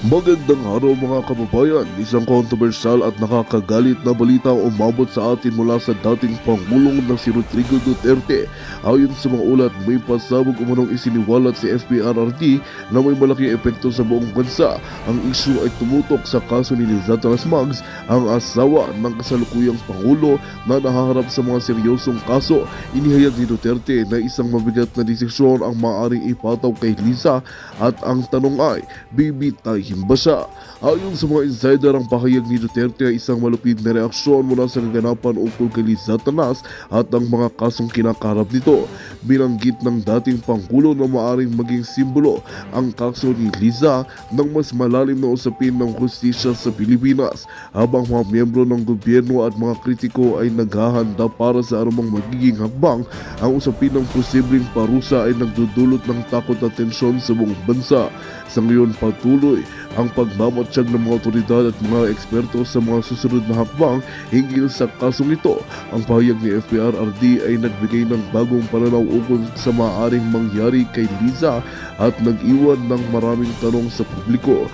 Magandang araw mga kababayan. Isang kontrobersyal at nakakagalit na balita ang umabot sa atin mula sa dating Pangulong na si Rodrigo Duterte. Ayon sa mga ulat, may pasabog umanong isiniwalat si FPRRD na may malaking epekto sa buong bansa. Ang isyu ay tumutok sa kaso ni Liza Trasmags, ang asawa ng kasalukuyang Pangulo na nahaharap sa mga seryosong kaso. Inihayag ni Duterte na isang mabigat na desisyon ang maaaring ipataw kay Liza at ang tanong ay, bibitayin ba siya? Ayon sa mga insider, ang pahayag ni Duterte ay isang malupit na reaksyon mula sa kaganapan ukol kay Liza Tanas at ang mga kasong kinakaharap nito. Binanggit ng dating Pangulo na maaaring maging simbolo ang kaso ni Liza ng mas malalim na usapin ng hustisya sa Pilipinas, habang mga miyembro ng gobyerno at mga kritiko ay naghahanda para sa anumang magiging hakbang. Ang usapin ng posibleng parusa ay nagdudulot ng takot at tensyon sa buong bansa. Sa ngayon, patuloy ang pagmamatsyag ng mga otoridad at mga eksperto sa mga susunod na hakbang hinggil sa kasong ito. Ang pahayag ni FPRRD ay nagbigay ng bagong pananaw ukol sa maaaring mangyari kay Liza at nag-iwan ng maraming tanong sa publiko.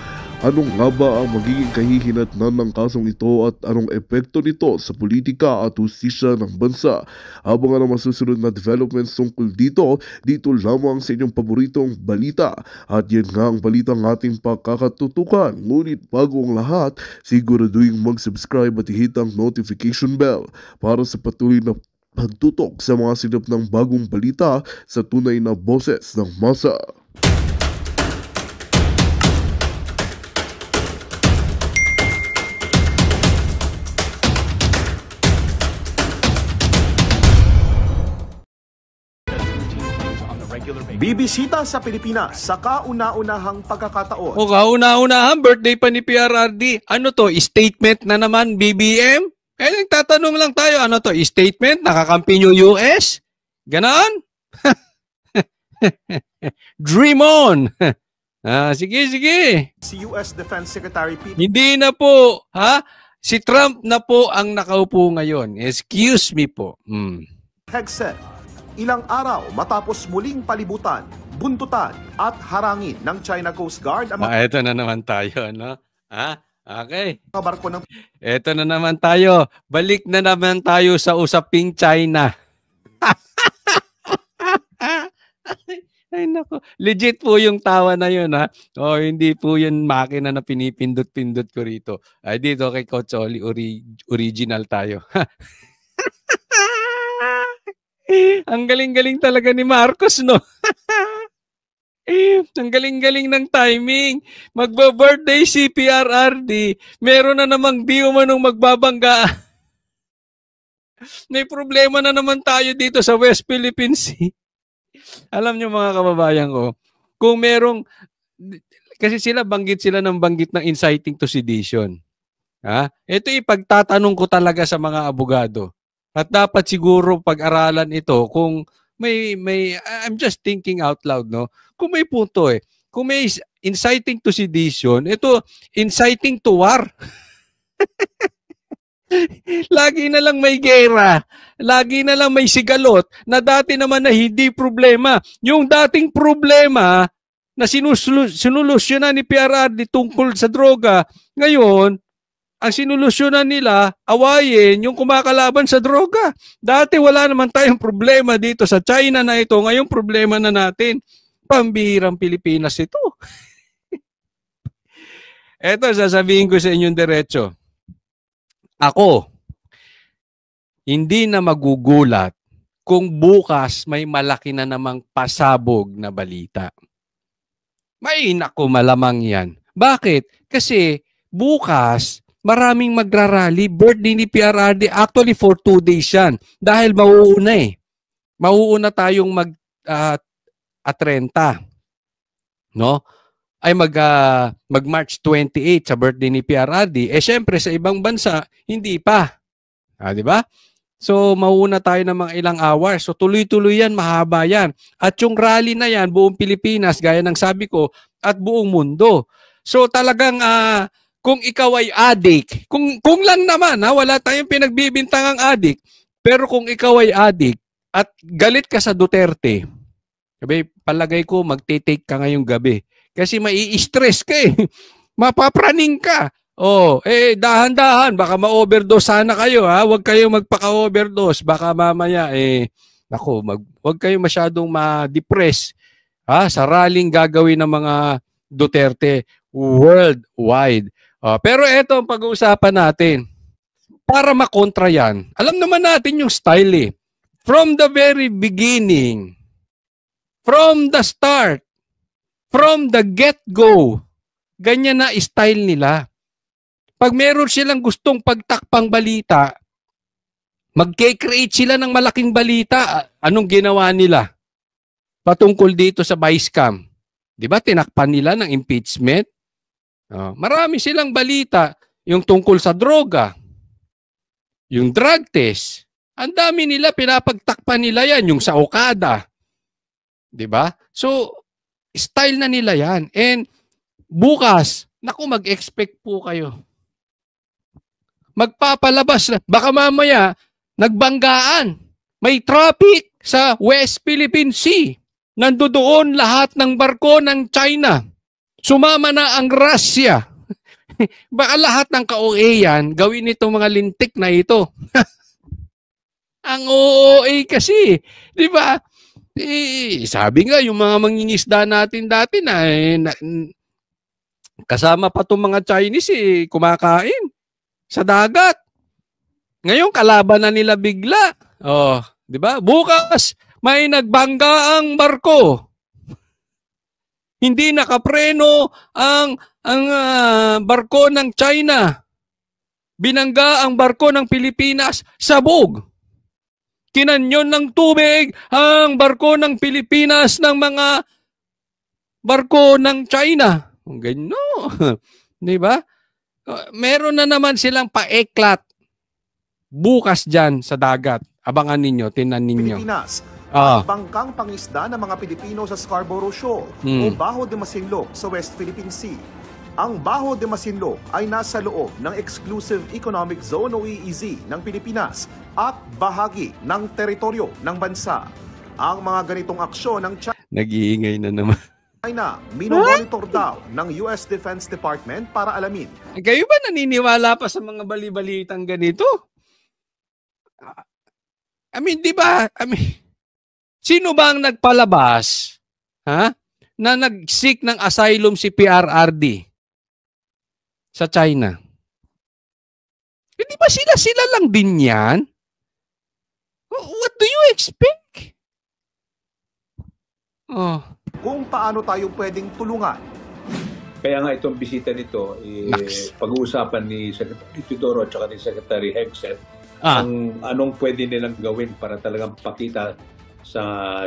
Ano nga ba ang magiging kahihinatnan ng kasong ito at anong epekto nito sa politika at hustisya ng bansa? Abangan ang masusunod na developments tungkol dito lamang sa inyong paboritong balita. At yan nga ang balitang ating pagkakatutukan. Ngunit bago ang lahat, siguraduhin mag-subscribe at i-hit ang notification bell para sa patuloy na pagtutok sa mga sinap ng bagong balita sa tunay na boses ng masa. Bibisita sa Pilipinas sa kauna-unahang pagkakataon. O kauna-unahan, birthday pa ni PRRD. Ano to, statement na naman, BBM? Eh, nagtatanong lang tayo, ano to, statement? Nakakampi nyo US? Ganon? Dream on! Sige. Si US Defense Secretary Pete Hindi na po, ha? Si Trump na po ang nakaupo ngayon. Excuse me po. Hegseth, ilang araw matapos muling palibutan, buntutan at harangin ng China Coast Guard ang mga Ito na naman tayo, no? Okay. barko ng Ito na naman tayo. Balik na naman tayo sa usaping China. Ay nako, legit po yung tawa na yun, ha? O hindi po yun makina na pinipindot-pindot ko rito. Ay dito kay Coach Oli, original tayo. Ang galing-galing talaga ni Marcos, no? Ang galing-galing ng timing. Magba-birthday si PRRD, meron na namang di umanong magbabangga. May problema na naman tayo dito sa West Philippine Sea. Alam nyo mga kababayan ko, kung merong, kasi banggit sila ng inciting to sedition. Ito ipagtatanong ko talaga sa mga abogado. At dapat siguro pag-aralan ito kung may I'm just thinking out loud, no? Kung may punto Kung may inciting to sedition, ito inciting to war. Lagi na lang may gera, lagi na lang may sigalot na dati naman na hindi problema. Yung dating problema na sinulusyonan ni PRRD tungkol sa droga, ngayon ang sinulusyonan nila, awayin yung kumakalaban sa droga. Dati wala naman tayong problema dito sa China na ito. Ngayon problema na natin. Pambihirang Pilipinas ito. Eto, sasabihin ko sa inyong diretso. Ako, hindi na magugulat kung bukas may malaki na namang pasabog na balita. May nako malamang yan. Bakit? Kasi bukas, maraming magrarally, birthday ni PRRD, actually for 2 days yan. Dahil mauuna Mauuna tayong mag-30. No? Ay mag-March 28 sa birthday ni PRRD. Syempre sa ibang bansa, hindi pa. Di ba? So mauuna tayo ng mga ilang hours. So tuloy-tuloy yan, mahaba yan. At yung rally na yan, buong Pilipinas, gaya ng sabi ko, at buong mundo. So talagang kung ikaw ay adik, kung lang naman, wala tayong pinagbibintangang adik, pero kung ikaw ay adik at galit ka sa Duterte, palagay ko magte-take ka ngayong gabi. Kasi mai-stress ka Mapapraning ka. Oh, dahan-dahan, baka ma-overdose sana kayo, ha? Huwag kayong magpaka-overdose, baka mamaya nako, huwag kayong masyadong ma-depress, ha? Sa rallying gagawin ng mga Duterte worldwide. Pero eto ang pag-uusapan natin. Para makontra yan, alam naman natin yung style eh. From the very beginning, from the start, from the get-go, ganyan na style nila. Pag meron silang gustong pagtakpang balita, mag-create sila ng malaking balita. Anong ginawa nila? Patungkol dito sa vice cam. Di ba tinakpan nila ng impeachment? Marami silang balita. Yung tungkol sa droga, yung drug test. Ang dami nila, pinapagtakpan nila yan. Yung sa Okada. Di ba? So, style na nila yan. And bukas, naku, mag-expect po kayo. Magpapalabas na. Baka mamaya, nagbanggaan. May traffic sa West Philippine Sea. Nandoon lahat ng barko ng China. Sumama na ang Russia. Baka lahat ng ka-OA yan, gawin itong mga lintik na ito. Ang OA kasi. Di ba? Sabi nga, yung mga mangingisda natin dati kasama pa itong mga Chinese kumakain. Sa dagat. Ngayon, kalaban na nila bigla. Di ba? Bukas, may nagbangga ang barko. Hindi nakapreno ang barko ng China. Binangga ang barko ng Pilipinas, sabog. Kinanyon ng tubig ang barko ng Pilipinas ng mga barko ng China. Ganyan, no? Di ba? Meron na naman silang paeklat bukas dyan sa dagat. Abangan ninyo, tinan ninyo. Pilipinas, bangkang pangisda ng mga Pilipino sa Scarborough Shoal o Baho de Masinloc sa West Philippine Sea. Ang Baho de Masinloc ay nasa loob ng Exclusive Economic Zone o EEZ ng Pilipinas at bahagi ng teritoryo ng bansa. Ang mga ganitong aksyon ng Nag-iingay na naman. China, minomonitor daw ng US Defense Department para alamin. Kayo ba naniniwala pa sa mga bali-balitang ganito? Di ba? Sino ba ang nagpalabas, na nag-seek ng asylum si PRRD sa China? Di ba sila lang din yan? What do you expect? Kung paano tayo pwedeng tulungan. Kaya nga itong bisita nito, pag-uusapan ni Secretary Teodoro at saka ni Secretary Hegseth ang anong pwede nilang gawin para talagang pakita sa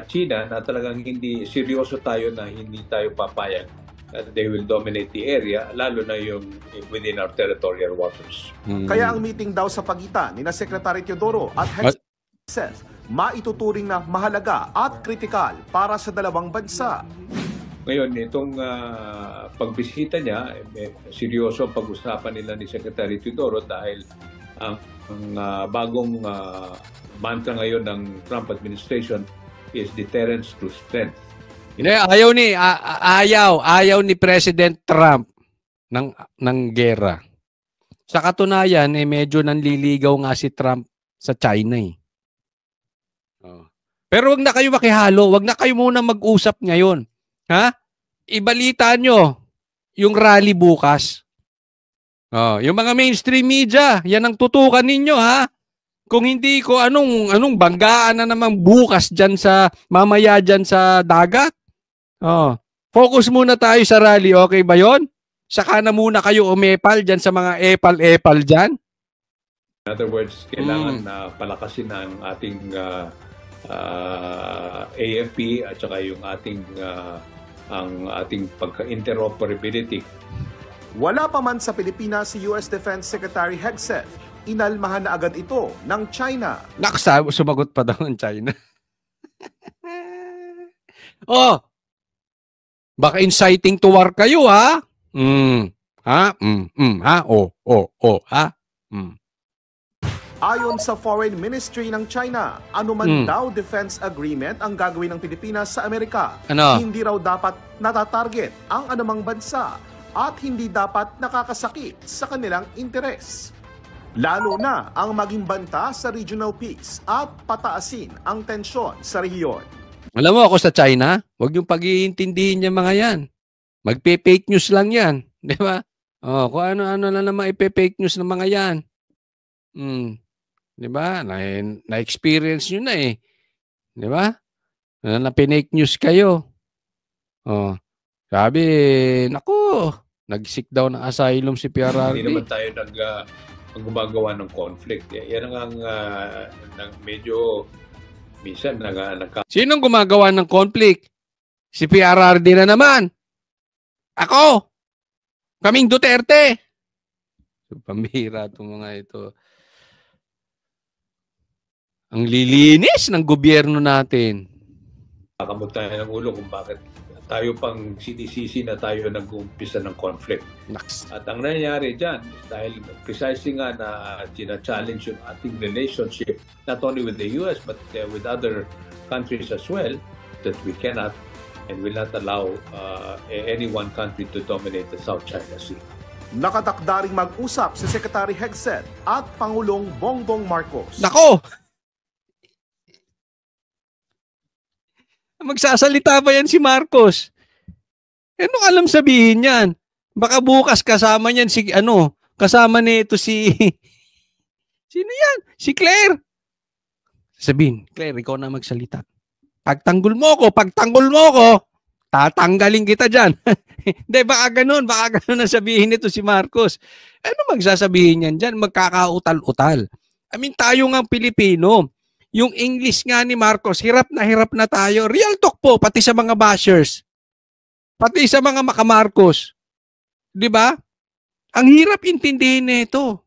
China na talagang hindi seryoso tayo, na hindi tayo papayag that they will dominate the area, lalo na yung within our territorial waters. Kaya ang meeting daw sa pagitan ni na Secretary Teodoro at Hegseth maituturing na mahalaga at kritikal para sa dalawang bansa. Ngayon, itong pagbisita niya, seryoso ang pag-usapan nila ni Secretary Teodoro dahil ang bagong mantra ngayon ng Trump administration is deterrence to strength. Ayaw ni President Trump ng gera. Sa katunayan, medyo nanliligaw nga si Trump sa China Pero wag na kayo makihalo, wag na kayo muna mag-usap ngayon. Ibalita nyo yung rally bukas. Yung mga mainstream media, yan ang tutukan ninyo, Kung hindi ko anong banggaan na naman bukas diyan sa mamaya diyan sa dagat. Focus muna tayo sa rally, okay ba 'yon? Saka na muna kayo umepal diyan sa mga epal diyan. In other words, kailangan na palakasin ang ating AFP at saka yung ating pagka-interoperability. Wala pa man sa Pilipinas si US Defense Secretary Hegseth, inalmahan na agad ito ng China. Sumagot pa daw ng China. Baka inciting to war kayo, Ayon sa Foreign Ministry ng China, anuman daw defense agreement ang gagawin ng Pilipinas sa Amerika, hindi raw dapat natatarget ang anumang bansa. at hindi dapat nakakasakit sa kanilang interes. Lalo na ang maging banta sa regional peace at pataasin ang tensyon sa rehiyon. Alam mo ako sa China, huwag yung pag-iintindihin niya mga yan. Magpe-fake news lang yan. Di ba? Oh, kung ano-ano na naman ipe-fake news ng mga yan. Di ba? Na-experience nyo na eh. Di ba? Na pinake news kayo. Oh. Sabi, naku, nag-seek daw ng asylum si PRRD. Hindi naman tayo gumagawa ng conflict. Yan ang medyo minsan Sinong gumagawa ng conflict? Si PRRD na naman. Ako. Kaming Duterte. So, pambihira itong mga ito. Ang lilinis ng gobyerno natin. Kakamot tayo ng ulo kung bakit tayo pang sinisisi na tayo nag-uumpisa ng conflict. At ang nangyayari dyan, dahil precisely nga na challenge yung ating relationship not only with the US but with other countries as well, that we cannot and will not allow any one country to dominate the South China Sea. Nakatakda ring mag-usap si Secretary Hegseth at Pangulong Bongbong Marcos. Nako! Magsasalita ba yan si Marcos? Anong alam sabihin yan? Baka bukas kasama niyan kasama nito si sino yan? Si Claire. Sabihin, Claire, ikaw na magsalita. Pagtanggol mo ko, tatanggalin kita dyan. Hindi, baka ganun na sabihin nito si Marcos. Ano magsasabihin yan dyan? Magkakautal-utal. I mean, tayo nga Pilipino, yung English nga ni Marcos, hirap na tayo. Real talk po, pati sa mga bashers. Pati sa mga makamarcos. Di ba? Ang hirap intindihin nito.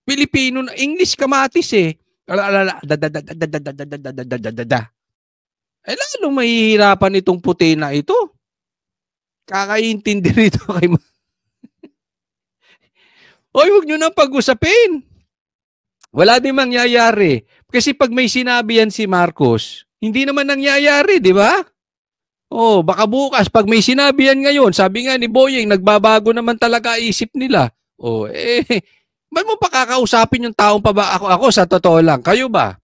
Pilipino na English kamatis eh. Lalo mahihirapan itong puti na ito. Kakaintindi rito kay Oy, huwag nyo nang pag-usapin. Wala din mangyayari. Kasi pag may sinabi yan si Marcos, hindi naman nangyayari, di ba? Oh, baka bukas, pag may sinabi yan ngayon, sabi nga ni Boyeng, nagbabago naman talaga isip nila. Oh, ba't mo pa kakausapin yung taong ako sa totoo lang? Kayo ba?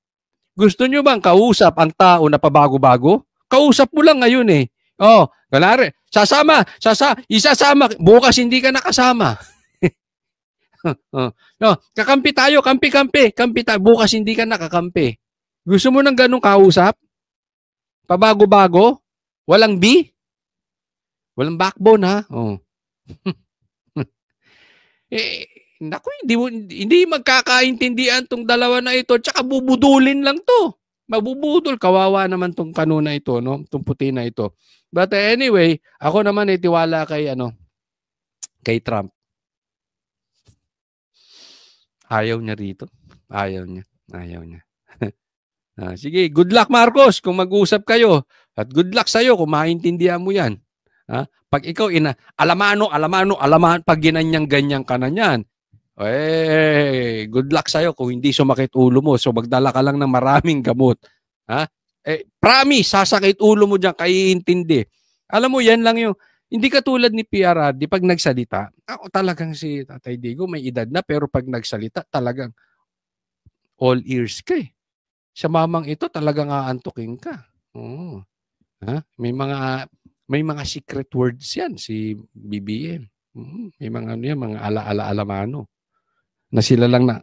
Gusto nyo bang kausap ang tao na pabago-bago? Kausap mo lang ngayon eh. Oh, ganari, isasama, bukas hindi ka nakasama. No, kakampi tayo, kampi tayo. Bukas hindi ka nakakampi. Gusto mo ng ganong kausap? Pabago-bago? Walang B? Walang backbone, ha? Oh. Naku, hindi magkakaintindihan tong dalawa na ito, tsaka bubudulin lang to. Mabubudol, kawawa naman tong kanuna ito, no? Tong puti na ito. But anyway, ako naman tiwala kay Trump. Ayaw niya rito. Ayaw niya. Sige, good luck Marcos kung mag-usap kayo. At good luck sa'yo kung maintindihan mo yan. Pag ikaw alamano, pag ganyan ka na yan. Good luck sa'yo kung hindi sumakit ulo mo. So magdala ka lang ng maraming gamot. Promise, sasakit ulo mo dyan, kaiintindi. Alam mo, yan lang yung hindi katulad ni PRRD pag nagsalita. Ako talagang si Tatay Digo may edad na pero pag nagsalita talagang all ears ka eh. Sa mamang ito talagang aantukin ka. Oh. May mga secret words yan si BBM. May mga mga alamano na sila lang na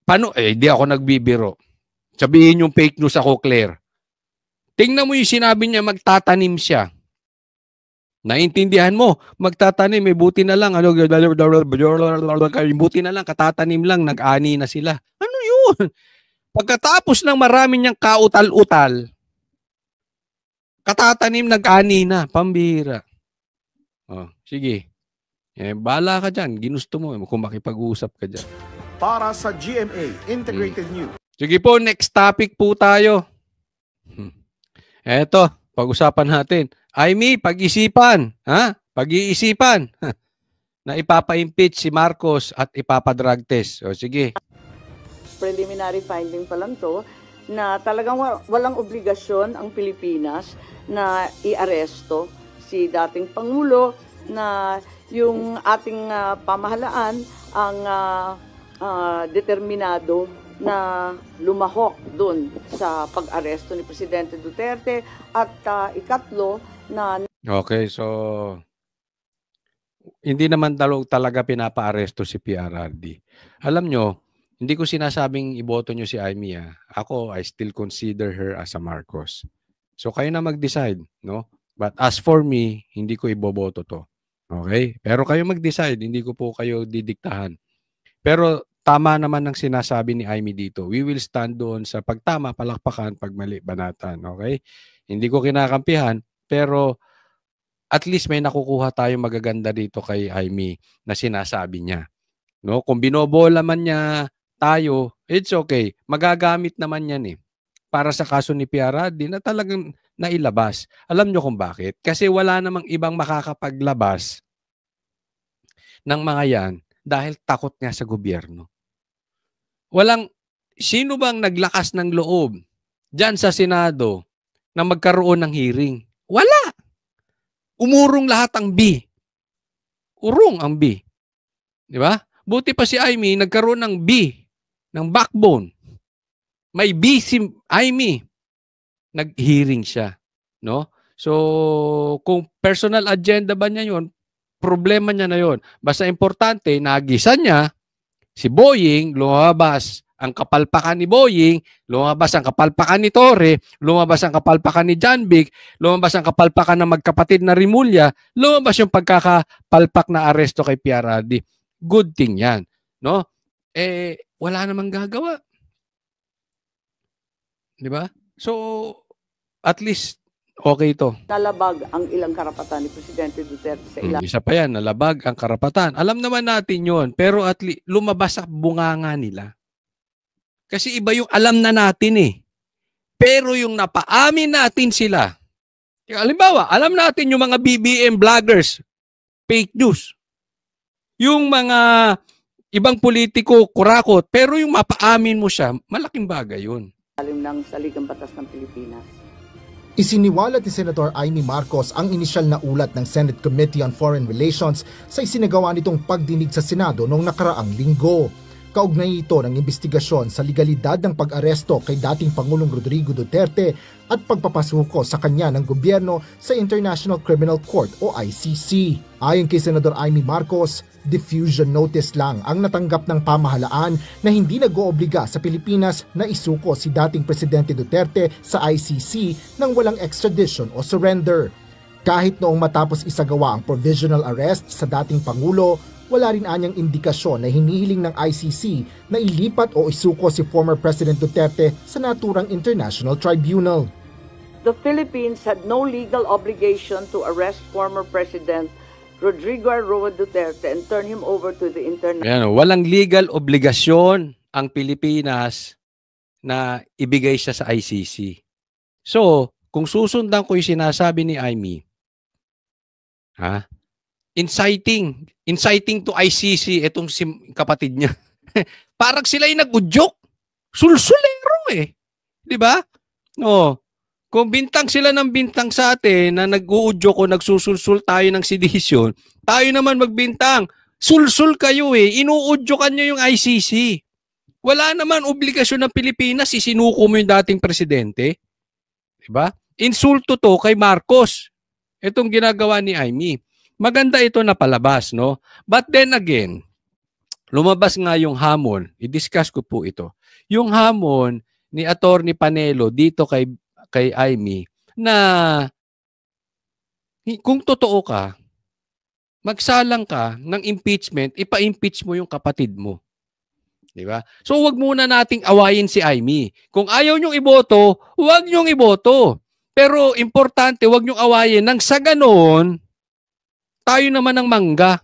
paano di ako nagbibiro. Sabihin yung fake news ako, Claire. Tingnan mo yung sinabi niya, magtatanim siya. Naintindihan mo, magtatanim, buti na lang, buti na lang, katatanim lang, nag-ani na sila. Ano yun? Pagkatapos ng marami niyang kautal-utal, katatanim, nag-ani na, pambihira. Oh, sige. Bahala ka dyan, ginusto mo, kung makipag-usap ka dyan. Para sa GMA Integrated News. Sige po, next topic po tayo. Eto, pag-usapan natin. Pag-isipan. Pag-iisipan. Na ipapa-impeach si Marcos at ipapa-drug test. O sige. Preliminary finding pa lang to na talagang walang obligasyon ang Pilipinas na i-aresto si si dating Pangulo na yung ating pamahalaan ang determinado na lumahok doon sa pag-aresto ni Presidente Duterte at ikatlo na... Okay, so hindi naman talaga pinapa-aresto si PRRD. Alam nyo, hindi ko sinasabing iboto nyo si Amy. Ako, I still consider her as a Marcos. So kayo na mag-decide, no? But as for me, hindi ko iboboto to. Okay? Pero kayo mag-decide, hindi ko po kayo didiktahan. Pero tama naman ang sinasabi ni Amy dito. We will stand doon sa pagtama, palakpakan, pagmali, banatan. Okay? Hindi ko kinakampihan, pero at least may nakukuha tayong magaganda dito kay Amy na sinasabi niya. No? Kung binobola man niya tayo, it's okay. Magagamit naman yan para sa kaso ni PRRD na talagang nailabas. Alam nyo kung bakit? Kasi wala namang ibang makakapaglabas ng mga yan dahil takot nga sa gobyerno. Sino bang naglakas ng loob dyan sa Senado na magkaroon ng hearing? Wala. Umurong lahat ang B. Urong ang B. Di ba? Buti pa si Amy nagkaroon ng B, ng backbone. May B si Amy. Nag-hearing siya. No? So, kung personal agenda ba niya yun, problema niya na yun. Basta importante, nagisan niya, si Boying, lumabas ang kapalpakan ni Boying, lumabas ang kapalpakan ni Torre, lumabas ang kapalpakan ni John Vic, lumabas ang kapalpakan ng magkapatid na Rimulya, lumabas yung pagkakapalpak na aresto kay PRRD. Good thing yan. No? Wala namang gagawa. Di ba? So, at least, okay ito. Nalabag ang ilang karapatan ni Presidente Duterte sa ilang... Isa pa yan, nalabag ang karapatan. Alam naman natin yon, pero at least lumabas sa bunganga nila. Kasi iba yung alam na natin Pero yung napaamin natin sila. Halimbawa, alam natin yung mga BBM vloggers, fake news. Yung mga ibang politiko, kurakot, pero yung mapaamin mo siya, malaking bagay yun. ng Saligang Batas ng Pilipinas. Isiniwalat ni Senator Amy Marcos ang inisyal na ulat ng Senate Committee on Foreign Relations sa isinagawa nitong pagdinig sa Senado noong nakaraang linggo. Kaugnay ito ng investigasyon sa legalidad ng pag-aresto kay dating Pangulong Rodrigo Duterte at pagpapasuko sa kanya ng gobyerno sa International Criminal Court o ICC. Ayon kay Senador Amy Marcos, diffusion notice lang ang natanggap ng pamahalaan na hindi nag-oobliga sa Pilipinas na isuko si dating Presidente Duterte sa ICC nang walang extradition o surrender. Kahit noong matapos isagawa ang provisional arrest sa dating Pangulo, wala rin anyang indikasyon na hinihiling ng ICC na ilipat o isuko si former President Duterte sa naturang international tribunal. The Philippines had no legal obligation to arrest former President Rodrigo Roa Duterte and turn him over to the international... Walang legal obligasyon ang Pilipinas na ibigay siya sa ICC. So, kung susundan ko yung sinasabi ni Amy, inciting to ICC itong kapatid niya. Parang sila yung nag-udyok. Sulsulero Di ba? No. Kung bintang sila ng bintang sa atin na nag-uudyok o nagsusulsul tayo ng sedisyon, tayo naman magbintang. Sulsul kayo Inuudyokan nyo yung ICC. Wala naman obligasyon ng Pilipinas, isinuko mo yung dating presidente. Di ba? Insulto to kay Marcos. Itong ginagawa ni Amy. Maganda ito na palabas, no? But then again, lumabas nga yung hamon. I-discuss ko po ito. Yung hamon ni Attorney Panelo dito kay Amy na kung totoo ka, magsalang ka ng impeachment, ipa-impeach mo yung kapatid mo. Di ba? So wag muna nating awayin si Amy. Kung ayaw nyong iboto, wag nyong iboto. Pero importante, wag nyong awayin nang sa ganoon, tayo naman ang mangga.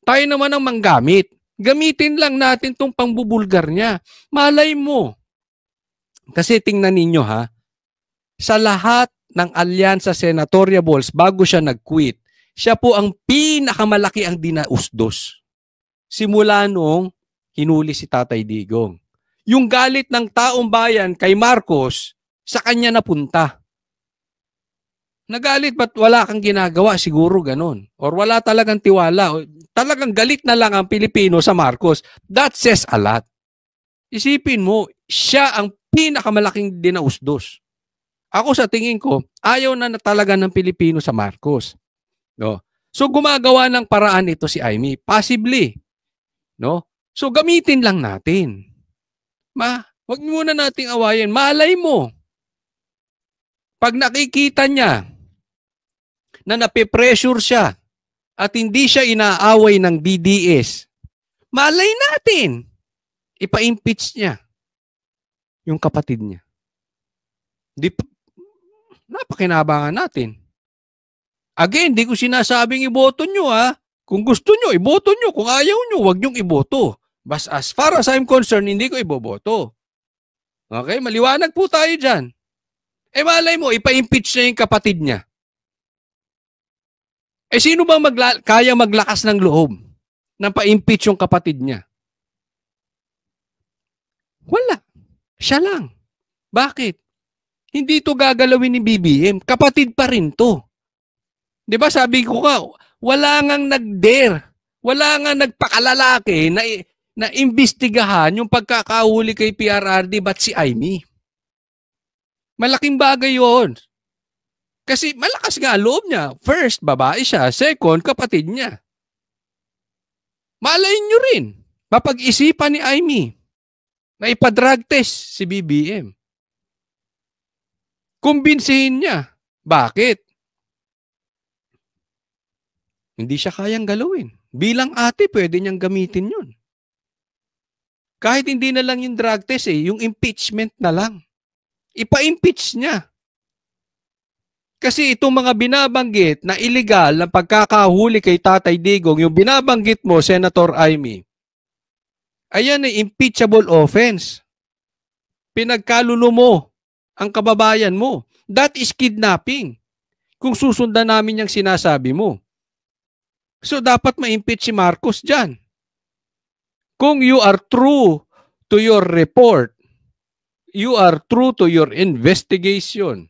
Tayo naman ang manggamit. Gamitin lang natin tong pangbubulgar niya. Malay mo. Kasi tingnan ninyo sa lahat ng alyansa senatorial balls bago siya nag-quit, siya po ang pinakamalaki ang dinausdos. Simula nung hinuli si Tatay Digong. Yung galit ng taong bayan kay Marcos, sa kanya napunta. Nagalit ba't wala kang ginagawa? Siguro ganun. Or wala talagang tiwala. O talagang galit na lang ang Pilipino sa Marcos. That says a lot. Isipin mo, siya ang pinakamalaking dinausdos. Ako sa tingin ko, ayaw na talaga ng Pilipino sa Marcos. No? So gumagawa ng paraan ito si Amy. Possibly. No? So gamitin lang natin. Wag muna nating awayin. Malay mo. Pag nakikita niya na napipressure siya at hindi siya inaaway ng DDS, malay natin, ipa-impeach niya yung kapatid niya. Napakinabangan natin. Again, di ko sinasabing iboto nyo ha. Kung gusto nyo, iboto nyo. Kung ayaw nyo, wag nyong iboto. But as far as I'm concerned, hindi ko iboboto. Okay? Maliwanag po tayo dyan. Malay mo, ipa-impeach niya yung kapatid niya. Sino bang kaya maglakas ng loob nang pa-impeach yung kapatid niya? Wala. Siya lang. Bakit? Hindi ito gagalawin ni BBM. Kapatid pa rin to. Di ba sabi ko nga, wala ngang nag-dare. Wala ngang nagpakalalaki na imbestigahan yung pagkakahuli kay PRRD ba't si Amy. Malaking bagay yun. Kasi malakas nga loob niya. First, babae siya. Second, kapatid niya. Malayin nyo rin. Mapag-isipan ni Amy na ipa-drug test si BBM. Kumbinsihin niya. Bakit? Hindi siya kayang galawin. Bilang ate, pwede niyang gamitin yun. Kahit hindi na lang yung drug test yung impeachment na lang. Ipa-impeach niya. Kasi itong mga binabanggit na illegal na pagkakahuli kay Tatay Digong, yung binabanggit mo, Senator Amy, ayan ay impeachable offense. Pinagkalulo mo ang kababayan mo. That is kidnapping. Kung susundan namin yung sinasabi mo. So dapat ma-impeach si Marcos dyan. Kung you are true to your report, you are true to your investigation,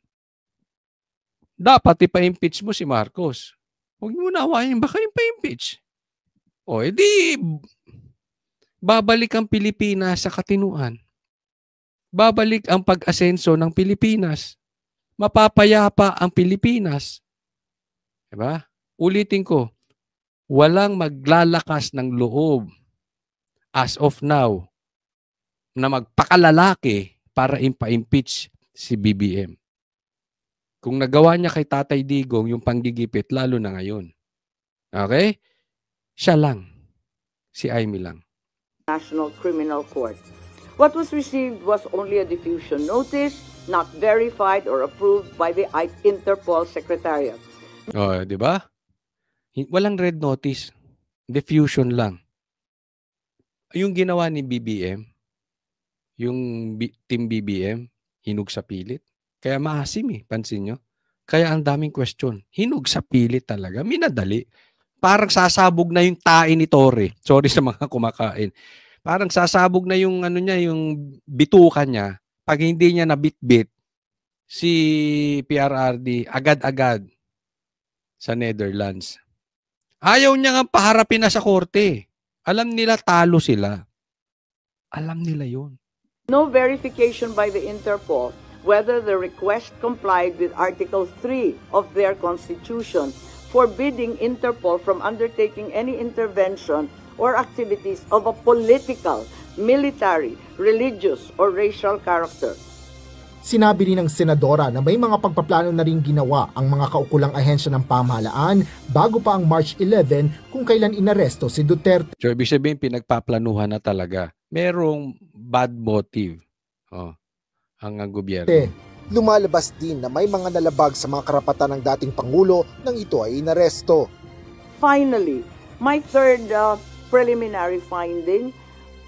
dapat ipa-impeach mo si Marcos. Huwag mo na awayin, baka ipa-impeach. O, edi, babalik ang Pilipinas sa katinuan. Babalik ang pag-asenso ng Pilipinas. Mapapayapa ang Pilipinas. Diba? Ulitin ko, walang maglalakas ng loob as of now na magpakalalaki para impa-impeach si BBM. Kung nagawa niya kay Tatay Digong yung panggigipit, lalo na ngayon. Okay? Siya lang. Si Amy lang. National Criminal Court. What was received was only a diffusion notice, not verified or approved by the Interpol Secretariat. Di ba? Walang red notice. Diffusion lang. Yung ginawa ni BBM, yung team BBM, hinug sa pilit. Kaya maasim pansin nyo. Kaya ang daming question. Hinug sa pilit talaga. Minadali. Parang sasabog na yung tae ni Torre. Sorry sa mga kumakain. Parang sasabog na yung yung bitukan niya. Pag hindi niya nabitbit si PRRD agad-agad sa Netherlands. Ayaw niya nga paharapin na sa korte. Alam nila talo sila. Alam nila yun. No verification by the Interpol whether the request complied with Article 3 of their Constitution, forbidding Interpol from undertaking any intervention or activities of a political, military, religious, or racial character. Sinabi din ng senadora na may mga pagpaplano na rin ginawa ang mga kaukulang ahensya ng pamahalaan bago pa ang March 11 kung kailan inaresto si Duterte. So, ibig sabihin, pinagpaplanuhan na talaga. Merong bad motive. Ang gobyerno. Lumalabas din na may mga nalabag sa mga karapatan ng dating Pangulo nang ito ay inaresto. Finally, my third preliminary finding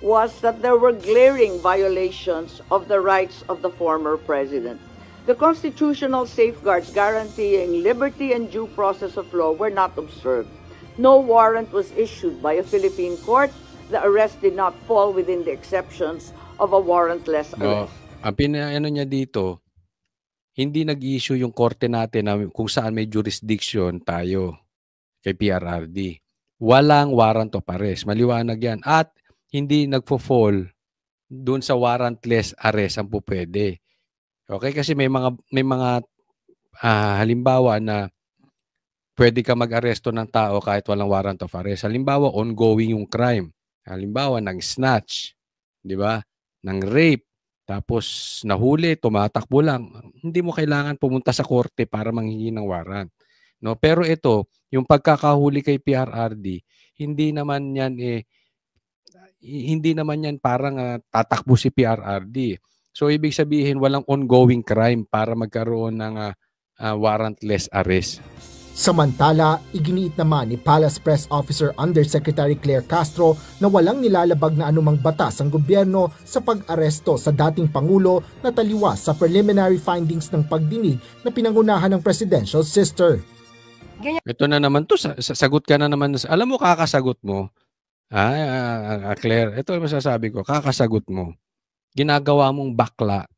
was that there were glaring violations of the rights of the former president. The constitutional safeguards guaranteeing liberty and due process of law were not observed. No warrant was issued by a Philippine court. The arrest did not fall within the exceptions of a warrantless arrest. Ang pinano niya dito, hindi nag-issue yung korte natin na kung saan may jurisdiction tayo kay PRRD. Walang warrant of arrest. Maliwanag yan. At hindi nagfo-fall doon sa warrantless arrest ang pupwede. Okay? Kasi may mga halimbawa na pwede ka mag-aresto ng tao kahit walang warrant of arrest. Halimbawa, ongoing yung crime. Halimbawa, ng snatch. Di ba? Ng rape. Tapos nahuli, tumatakbo lang. Hindi mo kailangan pumunta sa korte para manghingi ng warrant. No? Pero ito, yung pagkakahuli kay PRRD, hindi naman yan parang tatakbo si PRRD. So ibig sabihin walang ongoing crime para magkaroon ng warrantless arrest. Samantala, iginiit naman ni Palace Press Officer Undersecretary Claire Castro na walang nilalabag na anumang batas ang gobyerno sa pag-aresto sa dating Pangulo na taliwas sa preliminary findings ng pagdinig na pinangunahan ng presidential sister. Ito na naman to, sagot ka na naman. Alam mo, kakasagot mo. Claire, ito ang masasabi ko, kakasagot mo. Ginagawa mong bakla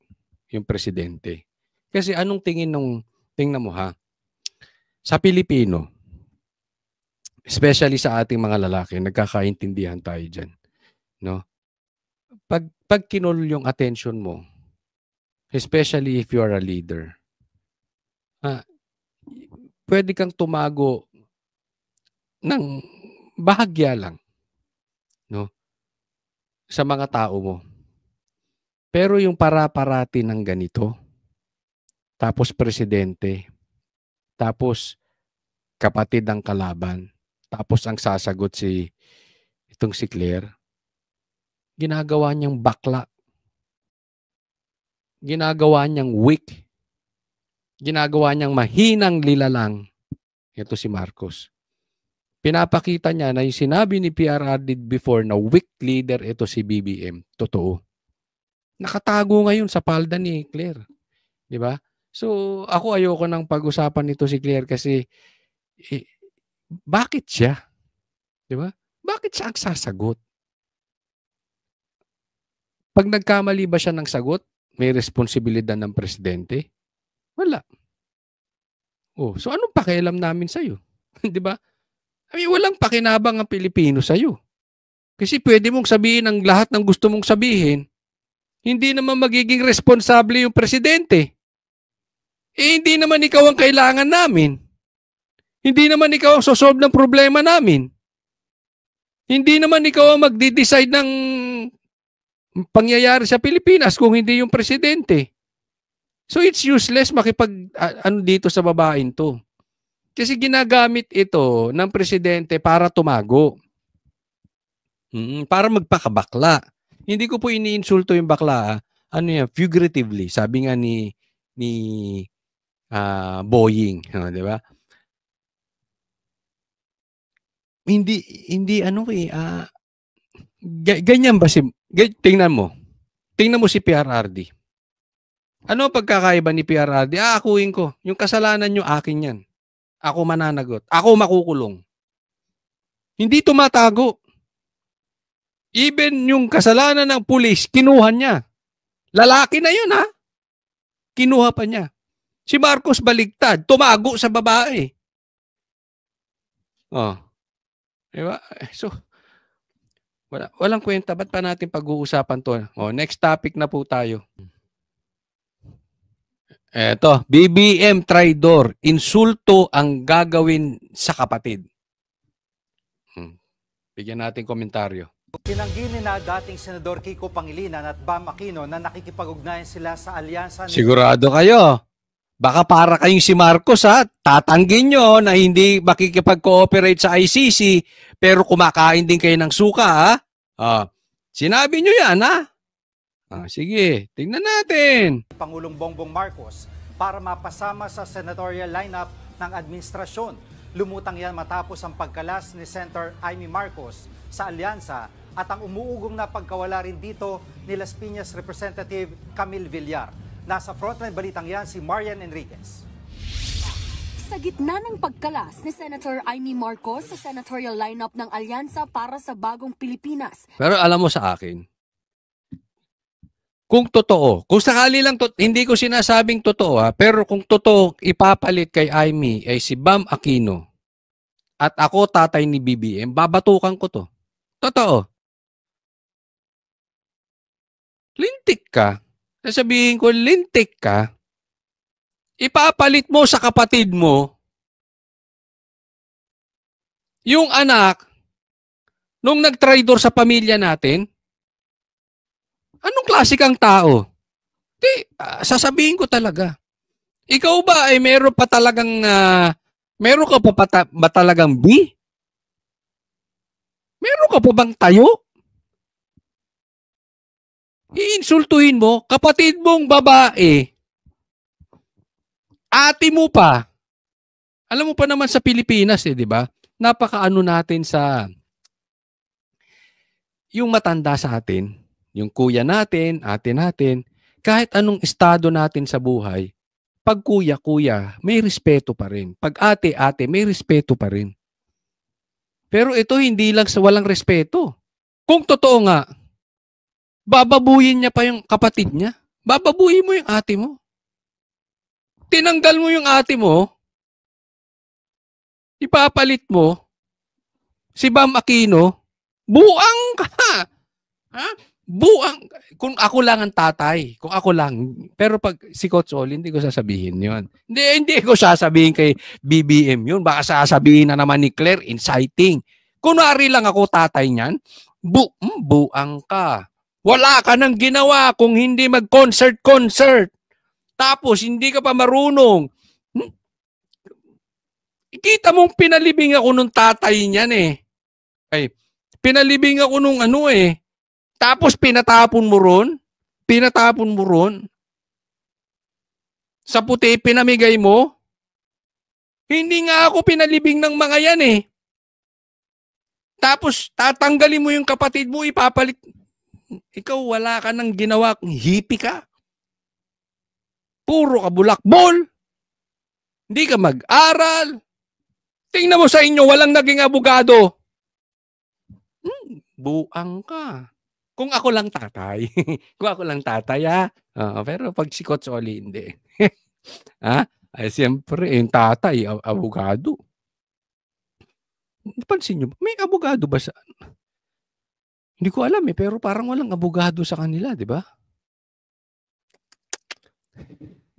yung presidente. Kasi anong tingnan mo ha? Sa Pilipino, especially sa ating mga lalaki, nagkakaintindihan tayo dyan. No? Pag kinol yung attention mo, especially if you are a leader, pwede kang tumago ng bahagya lang, no? Sa mga tao mo. Pero yung para-parati ng ganito, tapos presidente, tapos kapatid ng kalaban, tapos ang sasagot itong si Claire, ginagawa niyang bakla, ginagawa niyang weak, ginagawa niyang mahinang lilalang. Ito si Marcos. Pinapakita niya na yung sinabi ni PRRD before na weak leader ito si BBM. Totoo. Nakatago ngayon sa palda ni Claire. Di ba? So, ako ayoko nang pag-usapan nito si Claire kasi bakit siya? Di ba? Bakit siya ang sasagot? Pag nagkamali ba siya ng sagot, may responsibilidad ng presidente? Wala. So anong pakialam namin sa'yo? Di ba? Walang pakinabang ang Pilipino sa'yo. Kasi pwede mong sabihin ang lahat ng gusto mong sabihin, hindi naman magiging responsable yung presidente. Hindi naman ikaw ang kailangan namin. Hindi naman ikaw ang sosolve ng problema namin. Hindi naman ikaw ang magdi-decide ng pangyayari sa Pilipinas kung hindi yung presidente. So it's useless dito sa babaeng to. Kasi ginagamit ito ng presidente para tumago. Para magpakabakla. Hindi ko po iniinsulto yung bakla. Figuratively. Sabi nga ni Boying, di ba? Hindi ganyan ba tingnan mo si PRRD. Ano pagkakaiba ni PRRD? Akuin ko, yung kasalanan nyo akin yan. Ako mananagot. Ako makukulong. Hindi tumatago. Even yung kasalanan ng pulis, kinuha niya. Lalaki na yun ha. Kinuha pa niya. Si Marcos baligtad, tumago sa babae. Diba? So, walang kwenta. Ba't pa natin pag-uusapan to? Next topic na po tayo. Eto, BBM traidor. Insulto ang gagawin sa kapatid. Bigyan natin komentaryo. Tinanggi ni na dating Senador Kiko Pangilinan at Bam Aquino na nakikipag-ugnayan sila sa alyansa. Sigurado kayo. Baka para kayong si Marcos ha. Tatanggin nyo na hindi makikipag-cooperate sa ICC pero kumakain din kayo ng suka ha. Sinabi nyo yan ha. Sige, tingnan natin. Pangulong Bongbong Marcos para mapasama sa senatorial lineup ng administrasyon. Lumutang yan matapos ang pagkalas ni Senator Amy Marcos sa alyansa at ang umuugong na pagkawala rin dito ni Las Piñas Representative Camille Villar. Nasa frontline balitang yan si Marian Enriquez. Sa gitna ng pagkalas ni Senator Amy Marcos sa senatorial lineup ng alyansa para sa bagong Pilipinas. Pero alam mo sa akin, kung totoo, kung sakali lang, hindi ko sinasabing totoo pero kung totoo, ipapalit kay Amy ay si Bam Aquino at ako tatay ni BBM, babatukan ko to. Totoo. Lintik ka. Sasabihin ko, lintik ka. Ipapalit mo sa kapatid mo yung anak nung nagtraidor sa pamilya natin. Anong klase kang tao? Sasabihin ko talaga. Ikaw ba ay meron pa talagang meron ka pa ba talagang B? Meron ka pa bang tayo? Iinsultuhin mo kapatid mong babae. Ate mo pa. Alam mo pa naman sa Pilipinas, di ba? Napakaano natin sa yung matanda sa atin. Yung kuya natin, ate natin, kahit anong estado natin sa buhay, pag kuya, may respeto pa rin. Pag ate, may respeto pa rin. Pero ito hindi lang sa walang respeto. Kung totoo nga, bababuyin niya pa yung kapatid niya. Bababuyin mo yung ate mo. Tinanggal mo yung ate mo, ipapalit mo, si Bam Aquino, buang ka. Ha? Buang. Kung ako lang ang tatay, kung ako lang. Pero pag si Coach Oli, hindi ko sasabihin yun. Hindi ko sasabihin kay BBM yun. Baka sasabihin na naman ni Claire, inciting. Kunwari lang ako tatay niyan, buang ka. Wala ka nang ginawa kung hindi mag-concert. Tapos hindi ka pa marunong. Kita mong pinalibing ako nung tatay niyan eh. Ay, pinalibing ako nung ano eh. Tapos pinatapon mo ron. Sa puti pinamigay mo. Hindi nga ako pinalibing ng mga yan eh. Tapos tatanggalin mo yung kapatid mo, ipapalit. Ikaw wala ka nang ginawa, hippie ka. Puro ka bulakbol. Hindi ka mag-aral. Tingnan mo sa inyo, walang naging abogado. Buang ka. Kung ako lang tatay. Kung ako lang tatay, pero pag si Coach Oli, hindi. Ay, siyempre, yung tatay, abogado. Pansin nyo, may abogado ba sa... Hindi ko alam pero parang walang abogado sa kanila, di ba?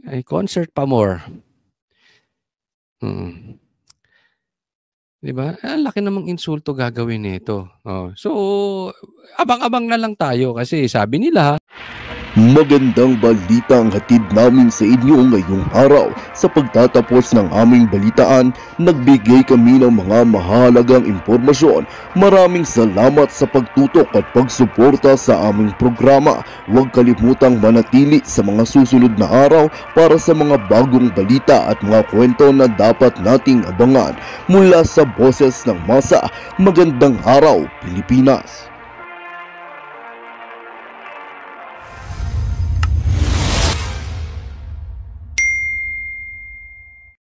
Ay, concert pa more. Di ba? Ang laki namang insulto gagawin nito. So, abang-abang na lang tayo kasi sabi nila, Magandang balita ang hatid namin sa inyo ngayong araw. Sa pagtatapos ng aming balitaan, nagbigay kami ng mga mahalagang impormasyon. Maraming salamat sa pagtutok at pagsuporta sa aming programa. Huwag kalimutang manatili sa mga susunod na araw para sa mga bagong balita at mga kwento na dapat nating abangan. Mula sa Boses ng Masa, magandang araw, Pilipinas!